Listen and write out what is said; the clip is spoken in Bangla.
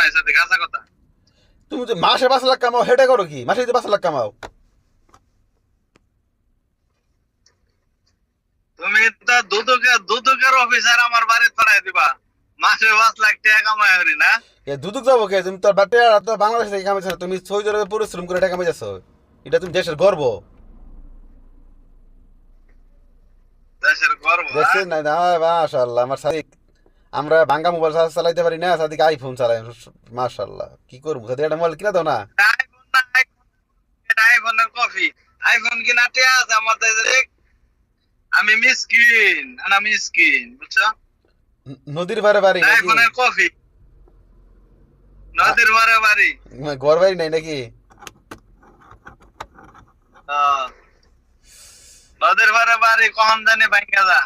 কামাই সাথে কাঁচা কথা। তুমি যে মাসে 5 লাখ কামাও হেটা করো কি? মাসে যদি 5 লাখ কামাও তুমি তো দুদকের অফিসার আমার বাড়ি পাঠাই দিবা, মাসে 5 লাখ টাকা কামাই হরি না। এ দুদক যাবো কে? তুমি তোর বাটে তো বাংলাদেশ থেকে কামাইছো না, তুমি সৌদি আরবে পরিশ্রম করে টাকা কামাইছো। এটা তুমি দেশের গর্ব। দেশের গর্ব। দেখছেন না? না মাশাআল্লাহ, আমার সাদিক আমরা ভাঙ্গা মোবাইল চালাইতে পারি না, সাদিক আইফোন চালাই। মাশাআল্লাহ, কি করবো? সাদিক একটা মোবাইল কিনা দাও না। আইফোন না, এটা আইফোনের কপি। আইফোন কিনা টিয়া আছে আমার দেশে। আমি মিসকিন, আমি মিসকিন, বুঝছো? নদীর পারে বাড়ি নাকি? আইফোনের কপি, নদীর মারে বাড়ি। ঘর বাড়ি নাই নাকি? নদীর মারে বাড়ি, কখন জানি ভাঙ্গা যা।